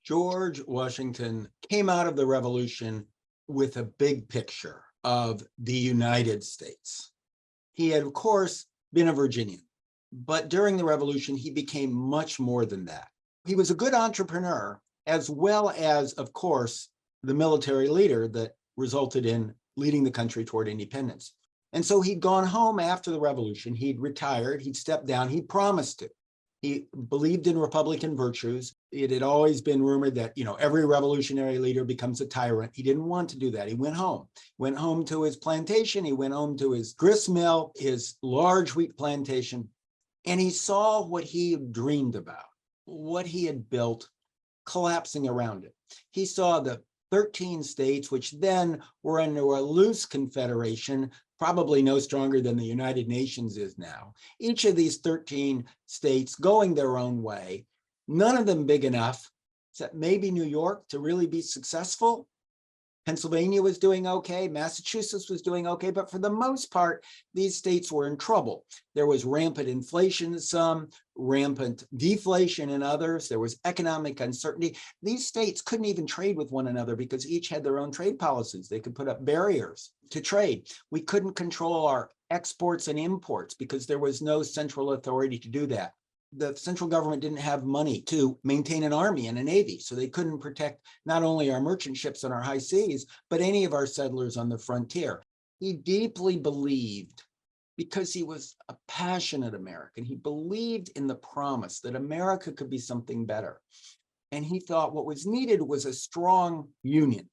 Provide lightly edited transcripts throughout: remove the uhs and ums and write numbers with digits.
George Washington came out of the Revolution with a big picture of the United States. He had, of course, been a Virginian, but during the Revolution, he became much more than that. He was a good entrepreneur, as well as, of course, the military leader that resulted in leading the country toward independence. And so he'd gone home after the Revolution. He'd retired. He'd stepped down. He promised to. He believed in Republican virtues. It had always been rumored that, every revolutionary leader becomes a tyrant. He didn't want to do that. He went home to his plantation. He went home to his grist mill, his large wheat plantation, and he saw what he dreamed about, what he had built collapsing around it. He saw the 13 states, which then were under a loose confederation, probably no stronger than the United Nations is now. Each of these 13 states going their own way, none of them big enough, except maybe New York, to really be successful. Pennsylvania was doing okay, Massachusetts was doing okay, but for the most part, these states were in trouble. There was rampant inflation in some, rampant deflation in others. There was economic uncertainty. These states couldn't even trade with one another because each had their own trade policies. They could put up barriers to trade. We couldn't control our exports and imports because there was no central authority to do that. The central government didn't have money to maintain an army and a navy, so they couldn't protect not only our merchant ships on our high seas, but any of our settlers on the frontier. He deeply believed, because he was a passionate American, he believed in the promise that America could be something better. And he thought what was needed was a strong union,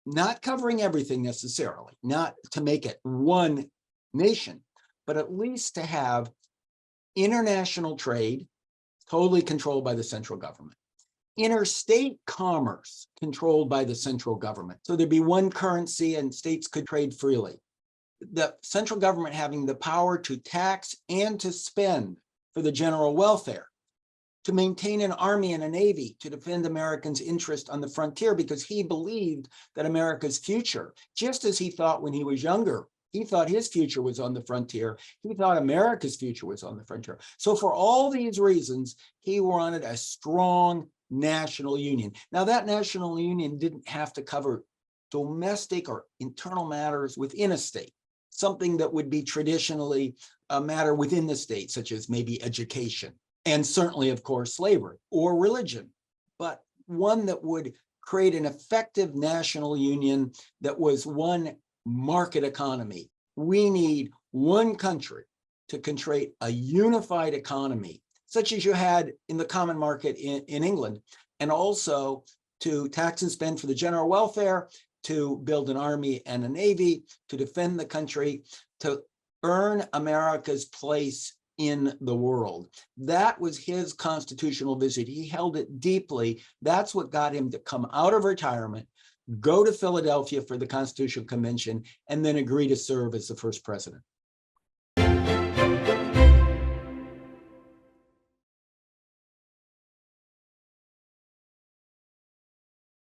not covering everything necessarily, not to make it one nation, but at least to have international trade, totally controlled by the central government. Interstate commerce controlled by the central government. So there'd be one currency and states could trade freely. The central government having the power to tax and to spend for the general welfare, to maintain an army and a navy to defend Americans' interest on the frontier, because he believed that America's future, just as he thought when he was younger, he thought his future was on the frontier. He thought America's future was on the frontier. So for all these reasons, he wanted a strong national union. Now, that national union didn't have to cover domestic or internal matters within a state, something that would be traditionally a matter within the state, such as maybe education, and certainly, of course, slavery or religion, but one that would create an effective national union that was one market economy. We need one country to create a unified economy, such as you had in the common market in England, and also to tax and spend for the general welfare, to build an army and a navy, to defend the country, to earn America's place in the world. That was his constitutional vision. He held it deeply. That's what got him to come out of retirement, go to Philadelphia for the Constitutional Convention, and then agree to serve as the first president.